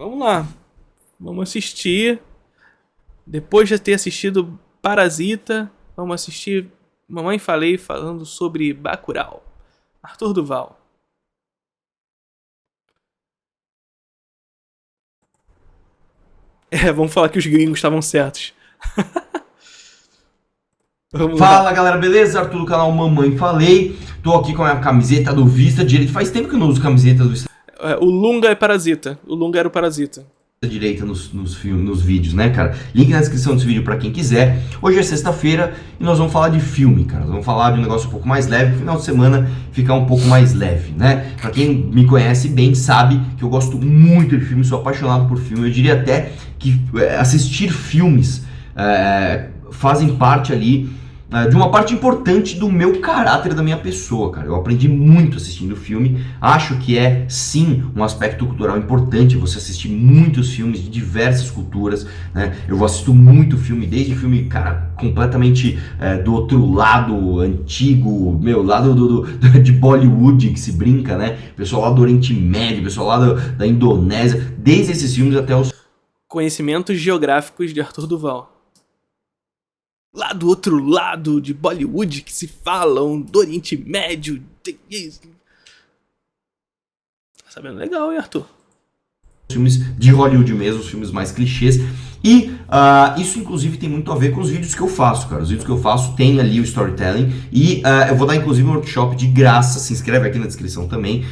Vamos lá. Vamos assistir. Depois de ter assistido Parasita, vamos assistir Mamãe Falei falando sobre Bacurau. Arthur Duval. Vamos falar que os gringos estavam certos. Vamos lá. Fala galera, beleza? Arthur do canal Mamãe Falei. Tô aqui com a minha camiseta do Vista Direita. Faz tempo que eu não uso camiseta do Vista O Lunga é Parasita. O Lunga era o Parasita. Direita nos vídeos, né, cara? Link na descrição desse vídeo pra quem quiser. Hoje é sexta-feira e nós vamos falar de filme, cara. Nós vamos falar de um negócio um pouco mais leve. Final de semana ficar um pouco mais leve, né? Pra quem me conhece bem sabe que eu gosto muito de filme, sou apaixonado por filme. Eu diria até que assistir filmes fazem parte ali de uma parte importante do meu caráter, da minha pessoa, cara. Eu aprendi muito assistindo filme. Acho que é, sim, um aspecto cultural importante você assistir muitos filmes de diversas culturas, né? Eu assisto muito filme, desde filme, cara, completamente do outro lado, antigo, lado de Bollywood, que se brinca, né? Pessoal lá do Oriente Médio, pessoal lá da Indonésia, desde esses filmes até os Conhecimentos geográficos de Arthur Duval. Lá do outro lado de Bollywood que se falam do Oriente Médio. Tá sabendo legal, hein, Arthur? filmes de Hollywood mesmo, os filmes mais clichês. E isso inclusive tem muito a ver com os vídeos que eu faço, cara. Os vídeos que eu faço tem ali o storytelling. E eu vou dar inclusive um workshop de graça, se inscreve aqui na descrição também,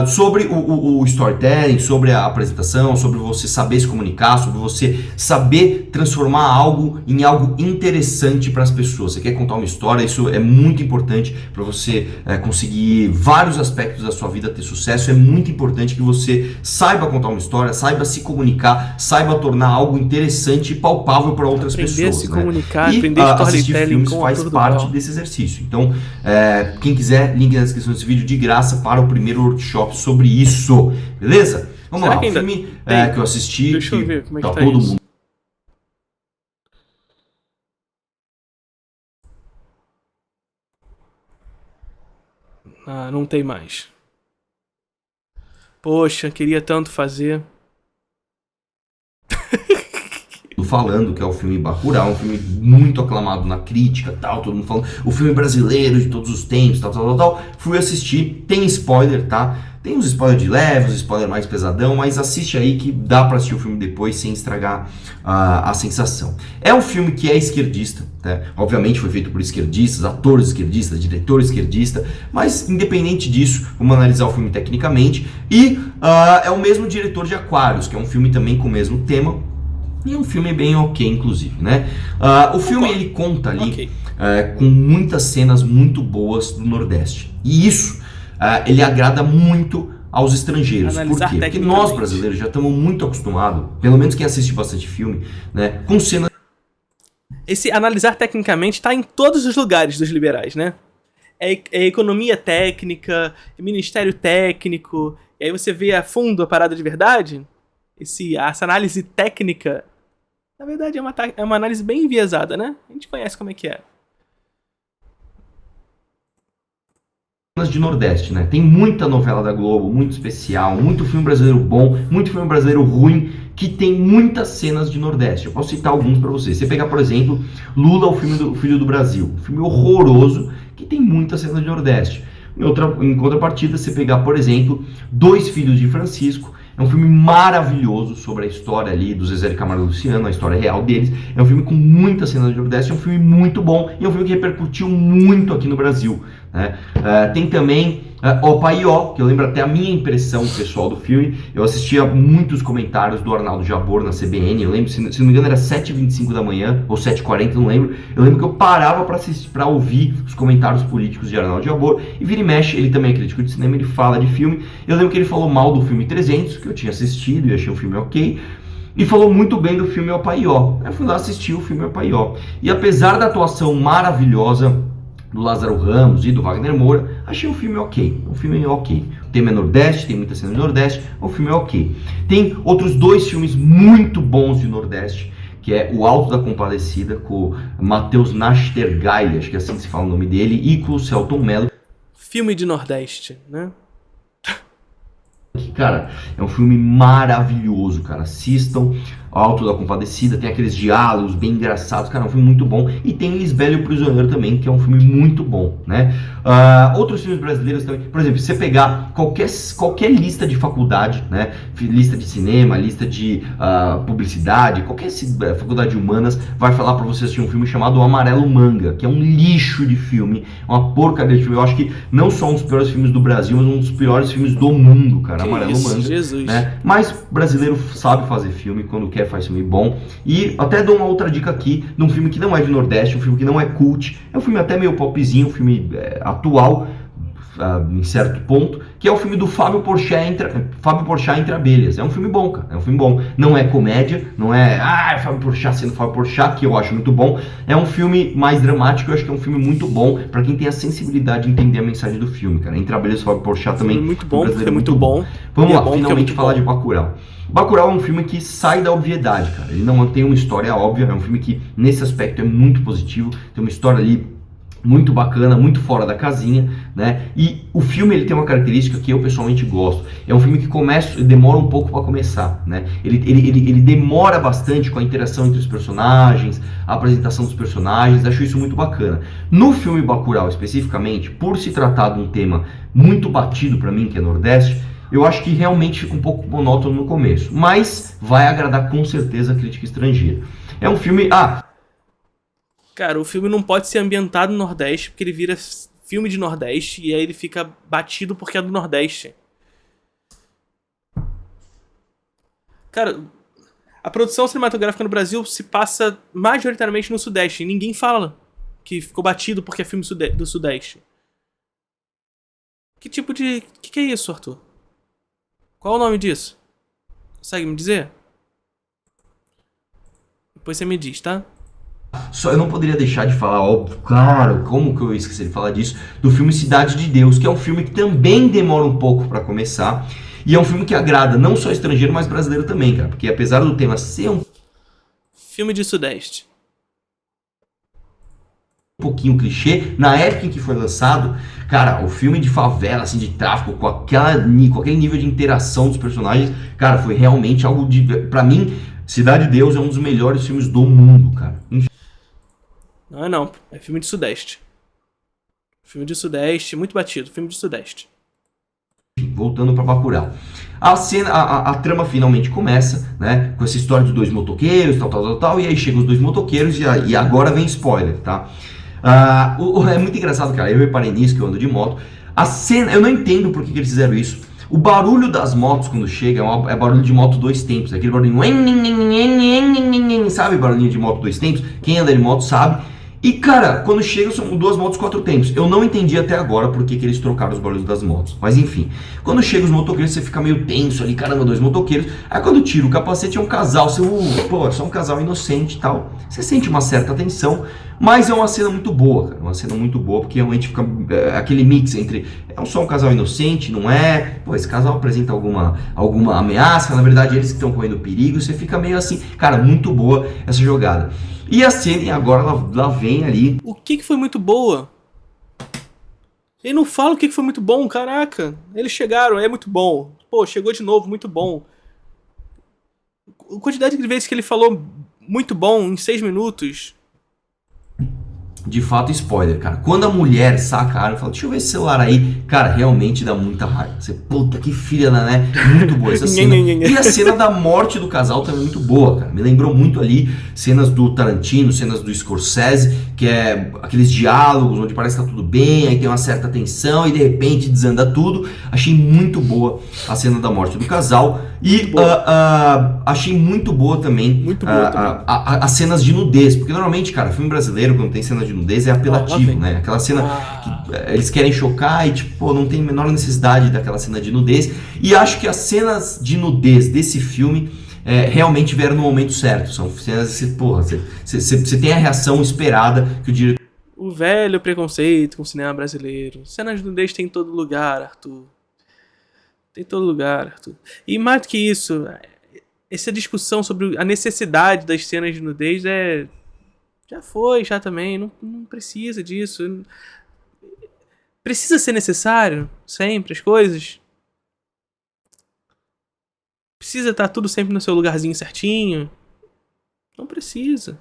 sobre o storytelling, sobre a apresentação, sobre você saber se comunicar, sobre você saber transformar algo em algo interessante para as pessoas. Você quer contar uma história, isso é muito importante para você conseguir vários aspectos da sua vida ter sucesso. É muito importante que você saiba contar uma história, saiba se comunicar, saiba tornar algo interessante e palpável para outras pessoas. Aprender a se comunicar, e aprender assistir storytelling filmes com faz Arthur parte Duval. desse exercício. Então, quem quiser, link na descrição desse vídeo de graça para o primeiro workshop sobre isso, beleza? Vamos Será lá, que o ainda filme tem? que eu assisti, Deixa eu ver como é que tá tá todo isso. mundo Ah, não tem mais. Poxa, queria tanto fazer. falando, que é o filme Bacurau, um filme muito aclamado na crítica, tal, todo mundo falando, o filme brasileiro de todos os tempos, tal. Fui assistir, tem spoiler, tá? Tem uns spoilers de leve, uns spoilers mais pesadão, mas assiste aí que dá pra assistir o filme depois sem estragar a sensação. É um filme que é esquerdista, né? Obviamente foi feito por esquerdistas, atores esquerdistas, diretor esquerdista, mas independente disso, vamos analisar o filme tecnicamente. E é o mesmo diretor de Aquários, que é um filme também com o mesmo tema, e é um filme bem ok, inclusive, né? O filme ele conta ali com muitas cenas muito boas do Nordeste, e isso ele agrada muito aos estrangeiros. Por quê? Porque nós brasileiros já estamos muito acostumados, pelo menos quem assiste bastante filme, né, com cenas. Esse analisar tecnicamente está em todos os lugares dos liberais, né? É economia técnica, é ministério técnico, e aí você vê a fundo a parada de verdade. Essa análise técnica, na verdade, é uma análise bem enviesada, né? A gente conhece como é que é. De Nordeste, né? Tem muita novela da Globo, muito especial, muito filme brasileiro bom, muito filme brasileiro ruim, que tem muitas cenas de Nordeste. Eu posso citar alguns para vocês. Você pegar, por exemplo, Lula, o Filho do Brasil, um filme horroroso, que tem muitas cenas de Nordeste. Em contrapartida, você pegar, por exemplo, Dois Filhos de Francisco, é um filme maravilhoso sobre a história ali do Zezé de Camargo e Luciano, a história real deles. É um filme com muitas cenas de Nordeste, é um filme muito bom e é um filme que repercutiu muito aqui no Brasil, né? Tem também Opa e Ó, que eu lembro até a minha impressão pessoal do filme. Eu assistia muitos comentários do Arnaldo Jabor na CBN, eu lembro, se não me engano era 7h25 da manhã, ou 7h40, não lembro. Eu lembro que eu parava para ouvir os comentários políticos de Arnaldo Jabor, e vira e mexe, ele também é crítico de cinema, ele fala de filme. Eu lembro que ele falou mal do filme 300, que eu tinha assistido e achei o filme ok, e falou muito bem do filme Opa e Ó. Eu fui lá assistir o filme Opa e Ó, e apesar da atuação maravilhosa do Lázaro Ramos e do Wagner Moura, achei o filme ok. O filme é ok. O tema é Nordeste, tem muita cena de Nordeste, o filme é ok. Tem outros dois filmes muito bons de Nordeste, que é O Alto da Compadecida, com Matheus Nachtergaele, acho que é assim que se fala o nome dele, e com o Selton Mello. Filme de Nordeste, né? Que, cara, é um filme maravilhoso, cara. Assistam Alto da Compadecida, tem aqueles diálogos bem engraçados, cara, é um filme muito bom. E tem Lisbela e o Prisioneiro também, que é um filme muito bom, né? Outros filmes brasileiros também, por exemplo, se você pegar qualquer lista de faculdade, né? Lista de cinema, lista de publicidade, qualquer faculdade de humanas, vai falar pra você assistir um filme chamado O Amarelo Manga, que é um lixo de filme, uma porcaria de filme. Eu acho que não só um dos piores filmes do Brasil, mas um dos piores filmes do mundo, cara. Que Amarelo isso, Manga, Jesus. né? Mas brasileiro sabe fazer filme, quando quer faz filme bom. E até dou uma outra dica aqui, de um filme que não é de Nordeste, um filme que não é cult, é um filme até meio popzinho, um filme atual, em certo ponto, que é o filme do Fábio Porchat entre abelhas. É um filme bom, cara, é um filme bom. Não é comédia, não é Fábio Porchat sendo Fábio Porchat, que eu acho muito bom. É um filme mais dramático, eu acho que é um filme muito bom pra quem tem a sensibilidade de entender a mensagem do filme, cara. Entre abelhas e Fábio Porchat também. Muito bom, brasileiro é muito bom. Vamos lá, bom finalmente falar de Bacurau. Bacurau é um filme que sai da obviedade, cara. Ele não tem uma história óbvia, é um filme que, nesse aspecto, é muito positivo. Tem uma história ali muito bacana, muito fora da casinha, né? E o filme ele tem uma característica que eu pessoalmente gosto. É um filme que demora um pouco para começar, né? Ele demora bastante com a interação entre os personagens, a apresentação dos personagens. Acho isso muito bacana. No filme Bacurau, especificamente, por se tratar de um tema muito batido para mim, que é Nordeste, eu acho que realmente fica um pouco monótono no começo, mas vai agradar com certeza a crítica estrangeira. É um filme... Cara, o filme não pode ser ambientado no Nordeste, porque ele vira filme de Nordeste, e aí ele fica batido porque é do Nordeste. Cara, a produção cinematográfica no Brasil se passa majoritariamente no Sudeste, e ninguém fala que ficou batido porque é filme do Sudeste. Que tipo de... Que é isso, Arthur? Qual é o nome disso? Consegue me dizer? Depois você me diz, tá? Só eu não poderia deixar de falar, óbvio, claro, como que eu esqueci de falar disso, do filme Cidade de Deus, que é um filme que também demora um pouco para começar, e é um filme que agrada não só estrangeiro, mas brasileiro também, cara, porque apesar do tema ser um filme de Sudeste, pouquinho clichê, na época em que foi lançado, cara, o filme de favela, assim, de tráfico, com aquele nível de interação dos personagens, cara, foi realmente algo de... Pra mim, Cidade de Deus é um dos melhores filmes do mundo, cara. Não é não, é filme de Sudeste. Filme de Sudeste, muito batido, filme de Sudeste. Voltando para Bacurau. A trama finalmente começa, né? Com essa história de dois motoqueiros, tal, e aí chegam os dois motoqueiros e agora vem spoiler, tá? É muito engraçado, cara. Eu reparei nisso, que eu ando de moto. A cena, eu não entendo por que eles fizeram isso. O barulho das motos quando chega é barulho de moto dois tempos. Aquele barulhinho. Sabe barulhinho de moto dois tempos? Quem anda de moto sabe. E cara, quando chega são duas motos quatro tempos. Eu não entendi até agora por que eles trocaram os barulhos das motos. Mas enfim, quando chega os motoqueiros você fica meio tenso ali, caramba, dois motoqueiros. Aí quando tira o capacete é um casal, é só um casal inocente e tal. Você sente uma certa tensão, mas é uma cena muito boa, cara. Uma cena muito boa, porque realmente fica aquele mix entre só um casal inocente, não é? Pô, esse casal apresenta alguma ameaça, na verdade eles que estão correndo perigo. Você fica meio assim, cara, muito boa essa jogada. E a cena, e agora ela vem ali. O que foi muito boa? Ele não fala o que foi muito bom, caraca. Eles chegaram, é muito bom. Pô, chegou de novo, muito bom. A quantidade de vezes que ele falou muito bom em 6 minutos. De fato, spoiler, cara. Quando a mulher saca a arma e fala, deixa eu ver esse celular aí, cara, realmente dá muita raiva. Você, puta, que filha, né? Muito boa essa cena. E a cena da morte do casal também é muito boa, cara. Me lembrou muito ali cenas do Tarantino, cenas do Scorsese, que é aqueles diálogos onde parece que tá tudo bem, aí tem uma certa tensão e de repente desanda tudo. Achei muito boa a cena da morte do casal. E achei muito boa também, as cenas de nudez. Porque normalmente, cara, filme brasileiro, quando tem cena de nudez, é apelativo, né? Aquela cena que eles querem chocar e, tipo, não tem a menor necessidade daquela cena de nudez. E acho que as cenas de nudez desse filme realmente vieram no momento certo. São cenas que, porra, você tem a reação esperada que o diretor... O velho preconceito com o cinema brasileiro. Cenas de nudez tem em todo lugar, Arthur. Tem em todo lugar, Arthur. E mais do que isso, essa discussão sobre a necessidade das cenas de nudez já também. Não precisa disso. Precisa ser necessário sempre as coisas. Precisa estar tudo sempre no seu lugarzinho certinho? Não precisa.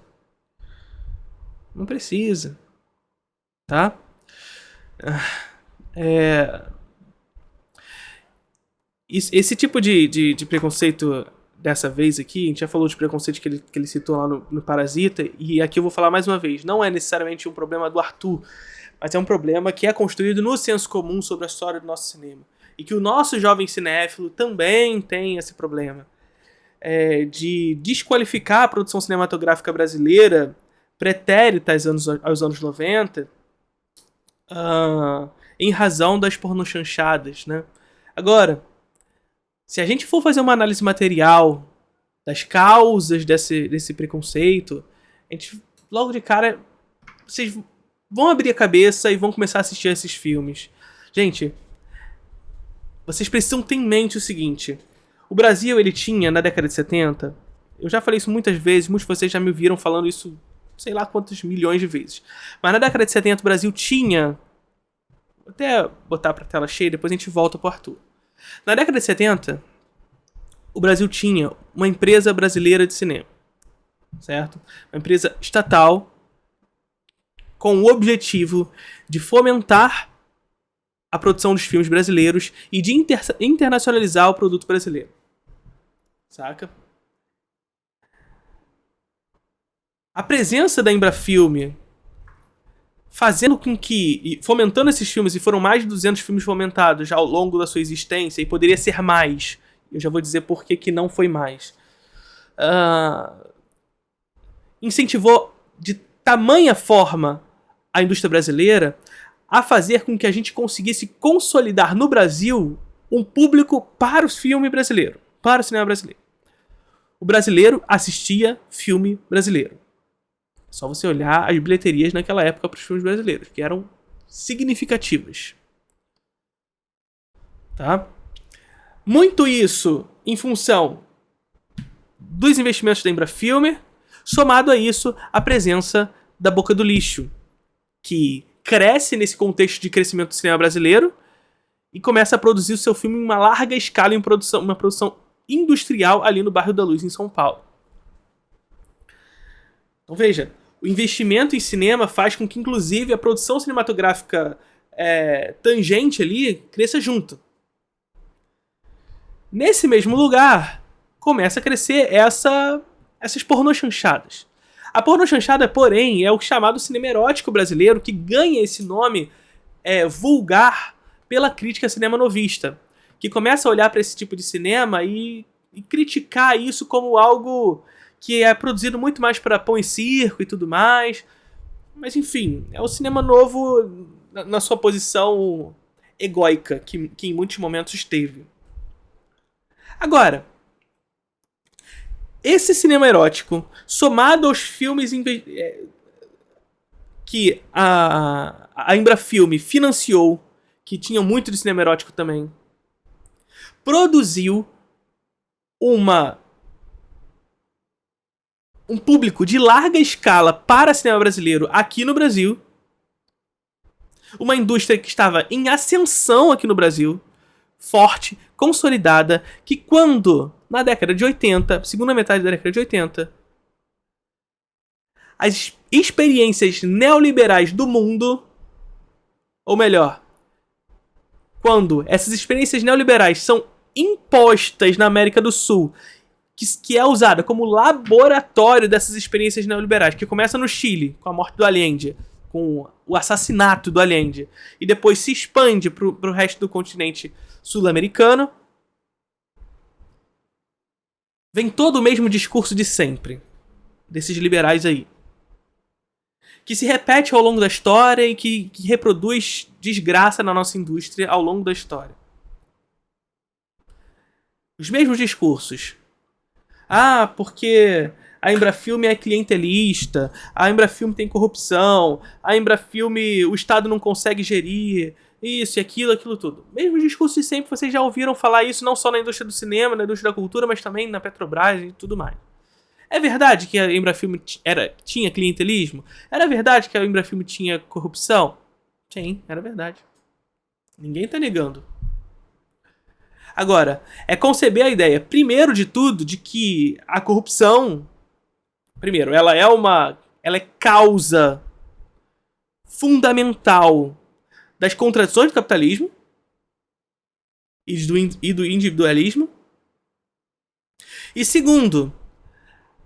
Não precisa. Tá? Esse tipo de preconceito dessa vez aqui, a gente já falou de preconceito que ele citou lá no Parasita, e aqui eu vou falar mais uma vez, não é necessariamente um problema do Arthur, mas é um problema que é construído no senso comum sobre a história do nosso cinema. E que o nosso jovem cinéfilo também tem esse problema. De desqualificar a produção cinematográfica brasileira pretérita aos anos 90 em razão das pornochanchadas, né? Agora, se a gente for fazer uma análise material das causas desse preconceito, a gente, logo de cara, vocês vão abrir a cabeça e vão começar a assistir esses filmes. Gente, vocês precisam ter em mente o seguinte: o Brasil, ele tinha, na década de 70, eu já falei isso muitas vezes, muitos de vocês já me viram falando isso sei lá quantos milhões de vezes, mas na década de 70 o Brasil tinha, vou até botar pra tela cheia, depois a gente volta pro Arthur. Na década de 70, o Brasil tinha uma empresa brasileira de cinema, certo? Uma empresa estatal com o objetivo de fomentar a produção dos filmes brasileiros e de internacionalizar o produto brasileiro. Saca? A presença da Embrafilme fazendo com que, fomentando esses filmes, e foram mais de 200 filmes fomentados já ao longo da sua existência, e poderia ser mais, eu já vou dizer por que não foi mais, incentivou de tamanha forma a indústria brasileira a fazer com que a gente conseguisse consolidar no Brasil um público para o filme brasileiro, para o cinema brasileiro. O brasileiro assistia filme brasileiro. Só você olhar as bilheterias naquela época para os filmes brasileiros, que eram significativas. Tá? Muito isso em função dos investimentos da Embrafilme, somado a isso a presença da Boca do Lixo, que cresce nesse contexto de crescimento do cinema brasileiro e começa a produzir o seu filme em uma larga escala, em uma produção industrial ali no bairro da Luz, em São Paulo. Então veja, o investimento em cinema faz com que, inclusive, a produção cinematográfica tangente ali cresça junto. Nesse mesmo lugar, começa a crescer essas pornochanchadas. A pornochanchada, porém, é o chamado cinema erótico brasileiro, que ganha esse nome vulgar pela crítica cinema novista, que começa a olhar para esse tipo de cinema e criticar isso como algo que é produzido muito mais para pão e circo e tudo mais. Mas, enfim, é o cinema novo na sua posição egóica, que em muitos momentos esteve. Agora, esse cinema erótico, somado aos filmes que a Embrafilme financiou, que tinham muito de cinema erótico também, produziu um público de larga escala para cinema brasileiro aqui no Brasil, uma indústria que estava em ascensão aqui no Brasil, forte, consolidada, que quando, na década de 80, segunda metade da década de 80, as experiências neoliberais do mundo, ou melhor, quando essas experiências neoliberais são impostas na América do Sul, que é usada como laboratório dessas experiências neoliberais, que começa no Chile, com a morte do Allende, com o assassinato do Allende, e depois se expande para o resto do continente sul-americano, vem todo o mesmo discurso de sempre, desses liberais aí, que se repete ao longo da história e que reproduz desgraça na nossa indústria ao longo da história. Os mesmos discursos. Ah, porque a Embrafilme é clientelista, a Embrafilme tem corrupção, a Embrafilme o Estado não consegue gerir, isso e aquilo tudo. Mesmo discurso de sempre, vocês já ouviram falar isso não só na indústria do cinema, na indústria da cultura, mas também na Petrobras e tudo mais. É verdade que a Embrafilme tinha clientelismo? Era verdade que a Embrafilme tinha corrupção? Sim, era verdade. Ninguém tá negando. Agora, é conceber a ideia, primeiro de tudo, de que a corrupção, primeiro, ela é causa fundamental das contradições do capitalismo e do individualismo. E segundo,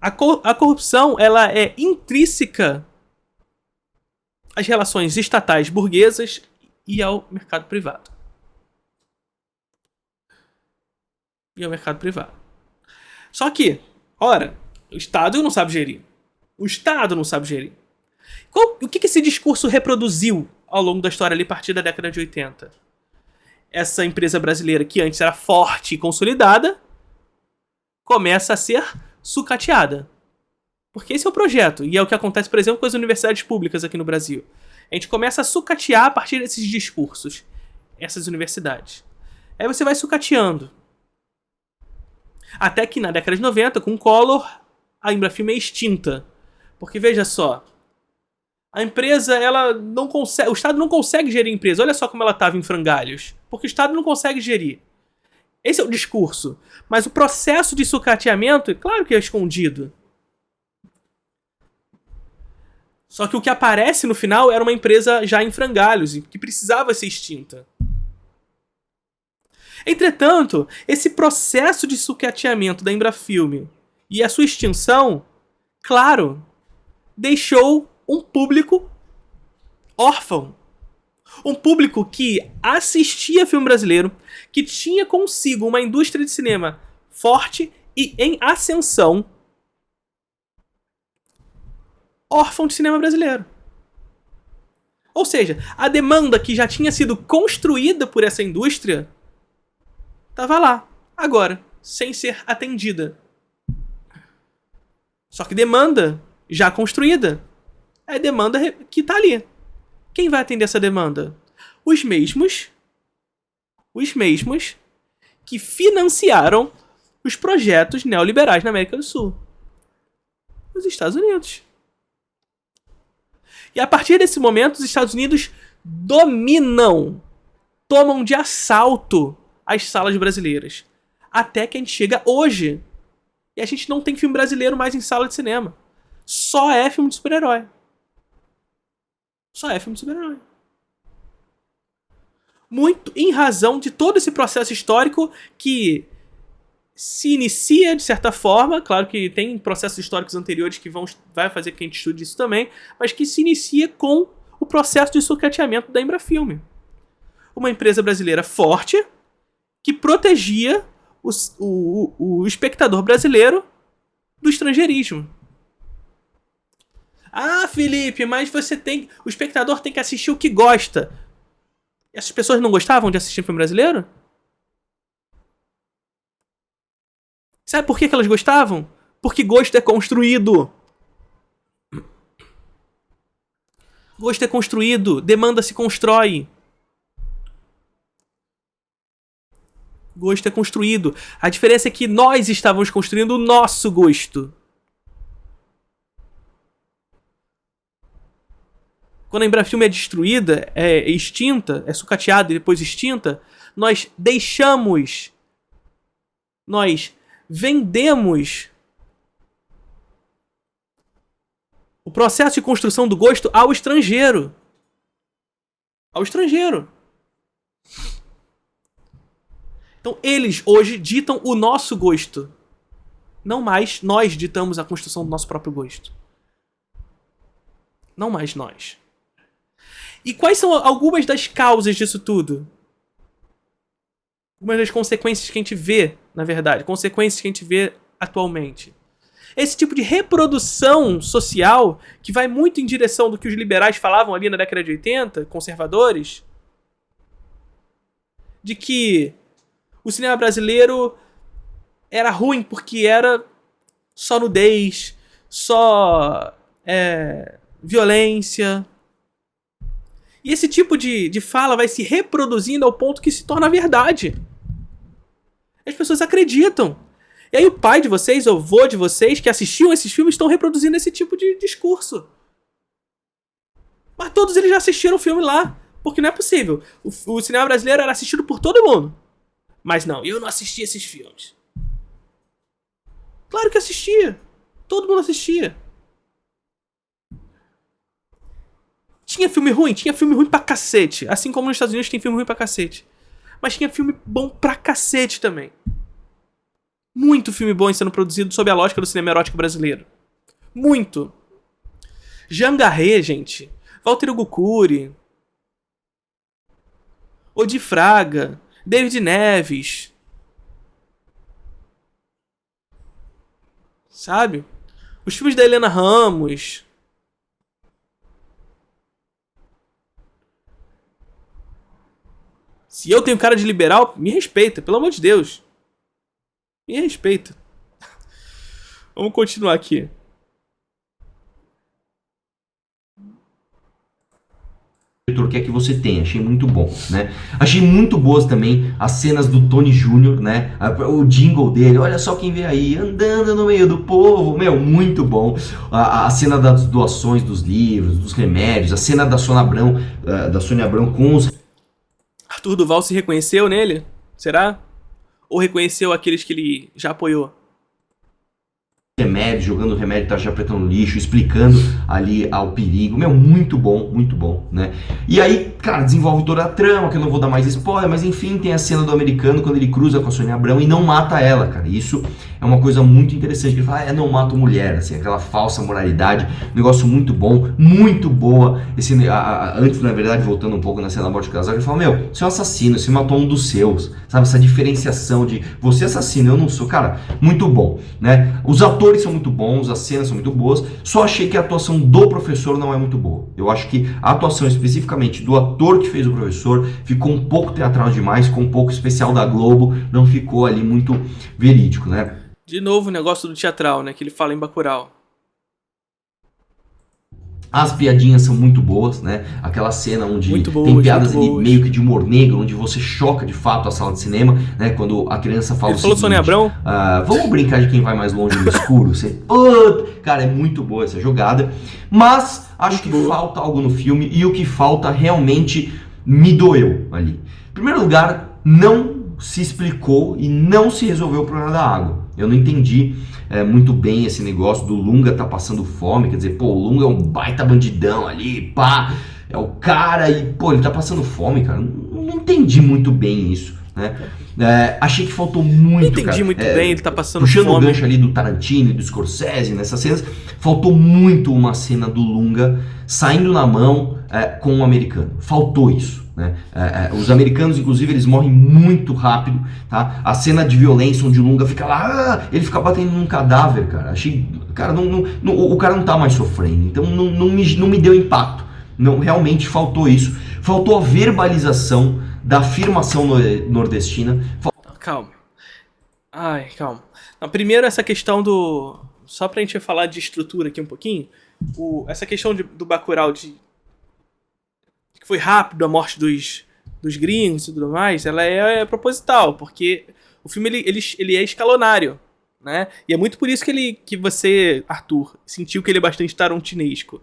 a corrupção ela é intrínseca às relações estatais burguesas e ao mercado privado. Só que, ora, o Estado não sabe gerir. O que esse discurso reproduziu ao longo da história ali a partir da década de 80? Essa empresa brasileira que antes era forte e consolidada começa a ser sucateada. Porque esse é o projeto. E é o que acontece, por exemplo, com as universidades públicas aqui no Brasil. A gente começa a sucatear a partir desses discursos essas universidades. Aí você vai sucateando. Até que na década de 90, com o Collor, a Embrafilme é extinta. Porque veja só, a empresa, ela não consegue, o Estado não consegue gerir a empresa. Olha só como ela estava em frangalhos. Porque o Estado não consegue gerir. Esse é o discurso. Mas o processo de sucateamento, claro que é escondido. Só que o que aparece no final era uma empresa já em frangalhos, que precisava ser extinta. Entretanto, esse processo de sucateamento da Embrafilme e a sua extinção, claro, deixou um público órfão. Um público que assistia filme brasileiro, que tinha consigo uma indústria de cinema forte e em ascensão, órfão de cinema brasileiro. Ou seja, a demanda que já tinha sido construída por essa indústria estava lá, agora, sem ser atendida. Só que demanda já construída é demanda que está ali. Quem vai atender essa demanda? Os mesmos que financiaram os projetos neoliberais na América do Sul. Os Estados Unidos. E a partir desse momento, os Estados Unidos tomam de assalto as salas brasileiras. Até que a gente chega hoje. E a gente não tem filme brasileiro mais em sala de cinema. Só é filme de super-herói. Muito em razão de todo esse processo histórico que se inicia de certa forma, claro que tem processos históricos anteriores que vai fazer que a gente estude isso também, mas que se inicia com o processo de sucateamento da Embrafilme. Uma empresa brasileira forte que protegia o espectador brasileiro do estrangeirismo. Ah, Felipe, mas o espectador tem que assistir o que gosta. Essas pessoas não gostavam de assistir filme brasileiro? Sabe por que elas gostavam? Porque gosto é construído. Gosto é construído. Demanda se constrói. Gosto é construído. A diferença é que nós estávamos construindo o nosso gosto. Quando a Embrafilme é destruída, é extinta, é sucateada e depois extinta, nós vendemos o processo de construção do gosto ao estrangeiro. Então eles hoje ditam o nosso gosto. Não mais nós ditamos a construção do nosso próprio gosto. Não mais nós. E quais são algumas das causas disso tudo? Algumas das consequências que a gente vê, na verdade. Consequências que a gente vê atualmente. Esse tipo de reprodução social, que vai muito em direção do que os liberais falavam ali na década de 80, conservadores, de que o cinema brasileiro era ruim porque era só nudez, só violência. E esse tipo de fala vai se reproduzindo ao ponto que se torna verdade. As pessoas acreditam. E aí o pai de vocês, o avô de vocês, que assistiam esses filmes, estão reproduzindo esse tipo de discurso. Mas todos eles já assistiram o filme lá. Porque não é possível. O cinema brasileiro era assistido por todo mundo. Mas não, eu não assisti esses filmes. Claro que assistia. Todo mundo assistia. Tinha filme ruim? Tinha filme ruim pra cacete. Assim como nos Estados Unidos tem filme ruim pra cacete. Mas tinha filme bom pra cacete também. Muito filme bom sendo produzido sob a lógica do cinema erótico brasileiro. Muito. Jean Garret, gente. Walter Hugo Cury. Odi Fraga. David Neves. Sabe? Os filmes da Helena Ramos. Se eu tenho cara de liberal, me respeita, pelo amor de Deus. Me respeita. Vamos continuar aqui. Quer que você tenha, achei muito bom, né? Achei muito boas também as cenas do Tony Jr., né? O jingle dele, olha só quem vem aí, andando no meio do povo, meu, muito bom. A cena das doações dos livros, dos remédios, a cena da Sônia Abrão com os Arthur Duval se reconheceu nele? Será? Ou reconheceu aqueles que ele já apoiou? remédios, jogando remédio tarja preta no lixo, explicando ali ao perigo. Meu, muito bom, né? E aí, cara, desenvolve toda a trama, que eu não vou dar mais spoiler, mas enfim, tem a cena do americano quando ele cruza com a Sônia Abrão e não mata ela, cara. Isso é uma coisa muito interessante, que ele fala, não mato mulher, assim, aquela falsa moralidade, um negócio muito bom, muito boa. Antes, na verdade, voltando um pouco na cena da morte do casal, ele fala, meu, você é um assassino, você matou um dos seus, sabe? Essa diferenciação de você é assassino, eu não sou, cara, muito bom, né? Os atores são muito bons, as cenas são muito boas, só achei que a atuação do professor não é muito boa. Eu acho que a atuação especificamente do ator que fez o professor ficou um pouco teatral demais, ficou um pouco especial da Globo, não ficou ali muito verídico, né? De novo o negócio do teatral, né, que ele fala em Bacurau. As piadinhas são muito boas, né? Aquela cena onde tem piadas ali meio que de humor negro, onde você choca de fato a sala de cinema, né? Quando a criança fala ele falou Sônia Abrão? Vamos brincar de quem vai mais longe no escuro? Cara, é muito boa essa jogada. Mas acho que falta algo no filme e o que falta realmente me doeu ali. Em primeiro lugar, não se explicou e não se resolveu o problema da água. Eu não entendi muito bem esse negócio do Lunga tá passando fome, quer dizer, o Lunga é um baita bandidão ali, pá, é o cara e, ele tá passando fome, cara. Não entendi muito bem isso, né? Achei que faltou muito, não entendi muito bem, ele tá passando puxando fome. Puxando o gancho ali do Tarantino e do Scorsese nessas cenas, faltou muito uma cena do Lunga saindo na mão com um americano. Faltou isso. Né? Os americanos, inclusive, eles morrem muito rápido, tá? A cena de violência onde o Lunga fica lá, ele fica batendo num cadáver, cara. Achei, cara, o cara não tá mais sofrendo, então não me deu impacto. Não, realmente faltou isso. Faltou a verbalização da afirmação nordestina. Calma. Calma. Primeiro, essa questão do... Só pra gente falar de estrutura aqui um pouquinho, essa questão do Bacurau que foi rápido a morte dos gringos e tudo mais, ela é proposital, porque o filme ele é escalonário, né? E é muito por isso que você, Arthur, sentiu que ele é bastante tarantinesco.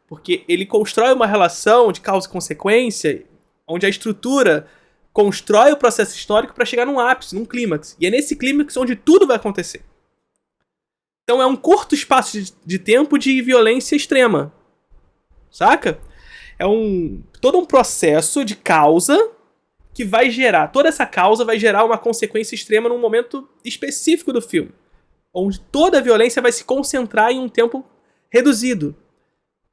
Porque ele constrói uma relação de causa e consequência, onde a estrutura constrói o processo histórico para chegar num ápice, num clímax. E é nesse clímax onde tudo vai acontecer. Então é um curto espaço de tempo de violência extrema. Saca? É todo um processo de causa que vai gerar... Toda essa causa vai gerar uma consequência extrema num momento específico do filme. Onde toda a violência vai se concentrar em um tempo reduzido.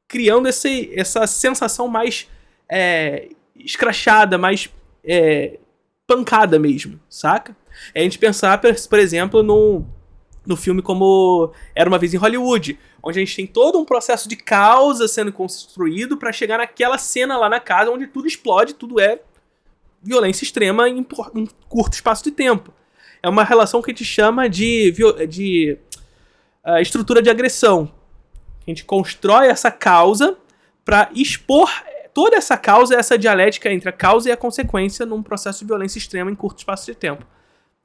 Criando essa sensação mais escrachada, mais pancada mesmo, saca? É a gente pensar, por exemplo, no filme como Era Uma Vez em Hollywood, onde a gente tem todo um processo de causa sendo construído pra chegar naquela cena lá na casa onde tudo explode, tudo é violência extrema em um curto espaço de tempo. É uma relação que a gente chama de estrutura de agressão. A gente constrói essa causa pra expor toda essa causa, essa dialética entre a causa e a consequência num processo de violência extrema em curto espaço de tempo.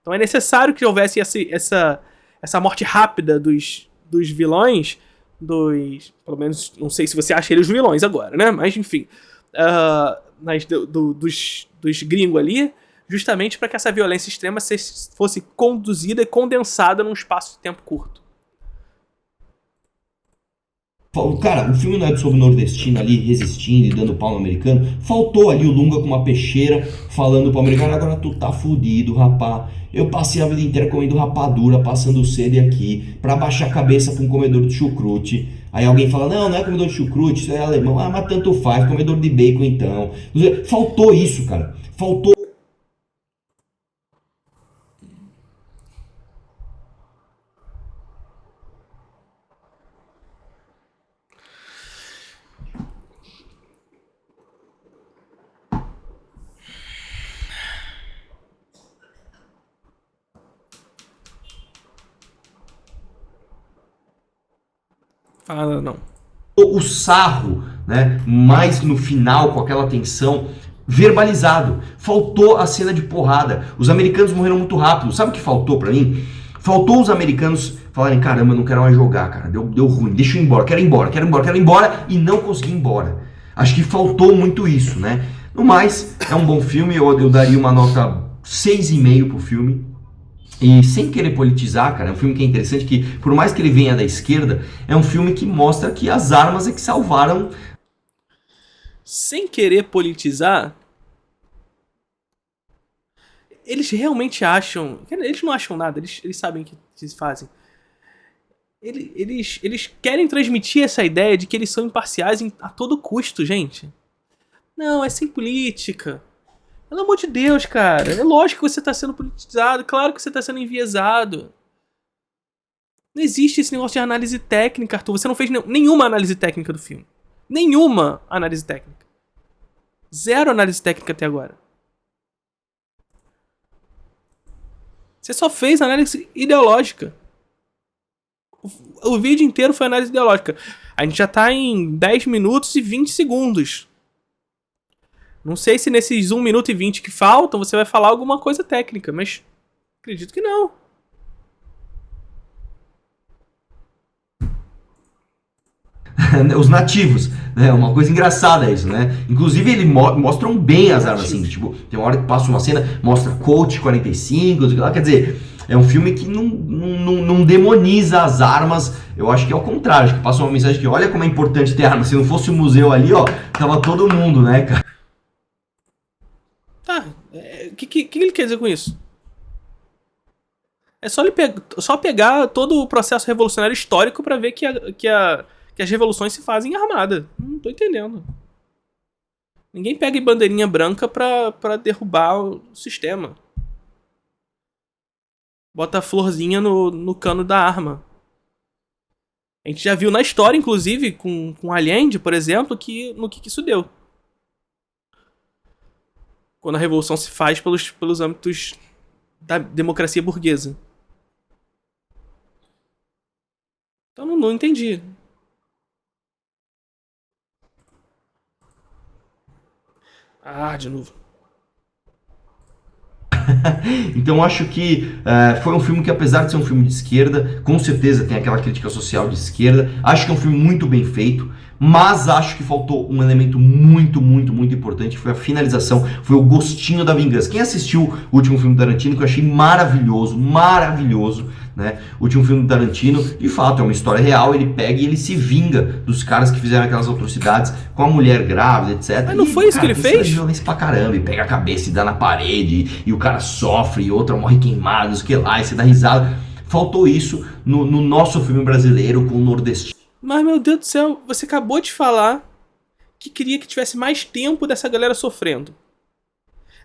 Então é necessário que houvesse essa morte rápida dos vilões, pelo menos, não sei se você acha eles vilões agora, né? Mas, enfim, dos gringos ali, justamente para que essa violência extrema fosse conduzida e condensada num espaço de tempo curto. Cara, o filme não é sobre o nordestino ali resistindo e dando pau no americano. Faltou ali o Lunga com uma peixeira falando pro americano: agora tu tá fudido, rapá. Eu passei a vida inteira comendo rapadura, passando sede aqui, pra baixar a cabeça pra um comedor de chucrute. Aí alguém fala: não, não é comedor de chucrute, isso é alemão. Ah, mas tanto faz, comedor de bacon então. Faltou isso, cara. Faltou. Fala, não. O sarro, né? Mais no final, com aquela tensão, verbalizado. Faltou a cena de porrada. Os americanos morreram muito rápido. Sabe o que faltou pra mim? Faltou os americanos falarem: caramba, eu não quero mais jogar, cara. Deu ruim, deixa eu ir embora, quero ir embora, quero ir embora, quero ir embora, e não consegui ir embora. Acho que faltou muito isso, né? No mais, é um bom filme. Eu daria uma nota 6,5 pro filme. E sem querer politizar, cara, é um filme que é interessante, que por mais que ele venha da esquerda, é um filme que mostra que as armas é que salvaram. Sem querer politizar, eles realmente acham... Eles não acham nada, eles sabem o que fazem. Eles querem transmitir essa ideia de que eles são imparciais a todo custo, gente. Não, é sem política. Pelo amor de Deus, cara. É lógico que você tá sendo politizado. Claro que você tá sendo enviesado. Não existe esse negócio de análise técnica, Arthur. Você não fez nenhuma análise técnica do filme. Nenhuma análise técnica. Zero análise técnica até agora. Você só fez análise ideológica. O vídeo inteiro foi análise ideológica. A gente já tá em 10 minutos e 20 segundos. Não sei se nesses 1 minuto e 20 que faltam você vai falar alguma coisa técnica, mas acredito que não. Os nativos, né? Uma coisa engraçada isso, né? Inclusive eles mostram bem as armas, assim, tipo, tem uma hora que passa uma cena, mostra Colt 45, quer dizer, é um filme que não demoniza as armas. Eu acho que é o contrário, acho que passa uma mensagem que olha como é importante ter arma. Se não fosse o museu ali, ó, tava todo mundo, né, cara? Tá, o que ele quer dizer com isso? É só pegar todo o processo revolucionário histórico pra ver que as revoluções se fazem em armada. Não tô entendendo. Ninguém pega em bandeirinha branca pra derrubar o sistema. Bota a florzinha no cano da arma. A gente já viu na história, inclusive, com Allende, por exemplo, no que isso deu. Quando a revolução se faz pelos âmbitos da democracia burguesa. Então não entendi. Ah, de novo. Então acho que foi um filme que, apesar de ser um filme de esquerda, com certeza tem aquela crítica social de esquerda. Acho que é um filme muito bem feito, mas acho que faltou um elemento muito, muito, muito importante, que foi a finalização, foi o gostinho da vingança. Quem assistiu o último filme do Tarantino, que eu achei maravilhoso, maravilhoso, né? O último filme do Tarantino, de fato, é uma história real. Ele pega e ele se vinga dos caras que fizeram aquelas atrocidades com a mulher grávida, etc. Mas não foi isso que ele fez? Violência pra caramba, e pega a cabeça e dá na parede, e o cara sofre, e outra morre queimada, não sei o que lá, e você dá risada. Faltou isso no nosso filme brasileiro com o nordestino. Mas, meu Deus do céu, você acabou de falar que queria que tivesse mais tempo dessa galera sofrendo.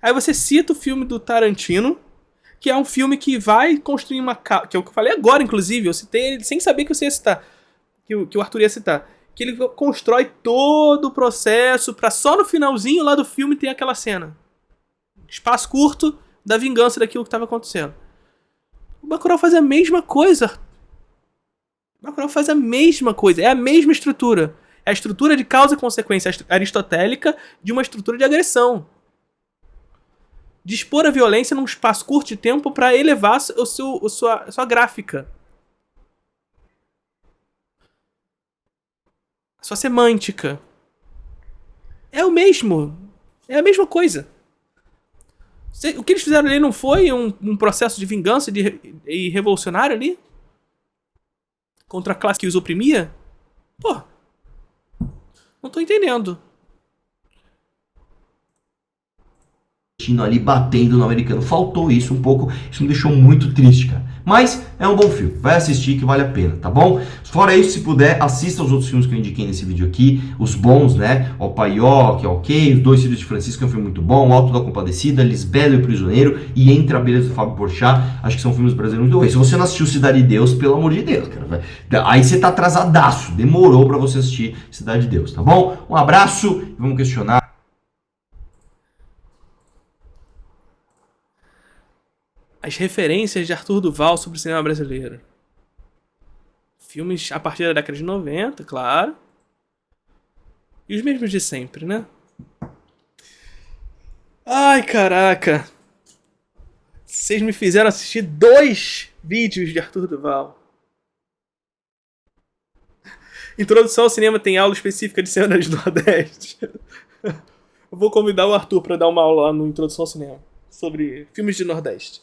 Aí você cita o filme do Tarantino, que é um filme que vai construir uma... Que é o que eu falei agora, inclusive. Eu citei ele sem saber que você ia citar. Que o Arthur ia citar. Que ele constrói todo o processo pra só no finalzinho lá do filme ter aquela cena. Espaço curto da vingança daquilo que estava acontecendo. O Bacurau faz a mesma coisa. O Bacurau faz a mesma coisa. É a mesma estrutura. É a estrutura de causa e consequência aristotélica de uma estrutura de agressão. Dispor a violência num espaço curto de tempo para elevar a sua gráfica. A sua semântica. É o mesmo. É a mesma coisa. O que eles fizeram ali não foi um processo de vingança e revolucionário ali? Contra a classe que os oprimia? Pô, não tô entendendo. Ali batendo no americano. Faltou isso um pouco, isso me deixou muito triste, cara. Mas é um bom filme, vai assistir que vale a pena, tá bom? Fora isso, se puder, assista os outros filmes que eu indiquei nesse vídeo aqui, os bons, né? O Paió, que é ok, Os Dois Filhos de Francisco, que é um filme muito bom, O Alto da Compadecida, Lisbela e o Prisioneiro e Entre a Beleza do Fábio Porchat, acho que são filmes brasileiros muito bons. Se você não assistiu Cidade de Deus, pelo amor de Deus, cara, aí você tá atrasadaço, demorou pra você assistir Cidade de Deus, tá bom? Um abraço, vamos questionar. As referências de Arthur Duval sobre o cinema brasileiro. Filmes a partir da década de 90, claro. E os mesmos de sempre, né? Ai, caraca. Vocês me fizeram assistir 2 vídeos de Arthur Duval. Introdução ao cinema tem aula específica de cinema do Nordeste. Eu vou convidar o Arthur para dar uma aula lá no Introdução ao Cinema sobre filmes de Nordeste.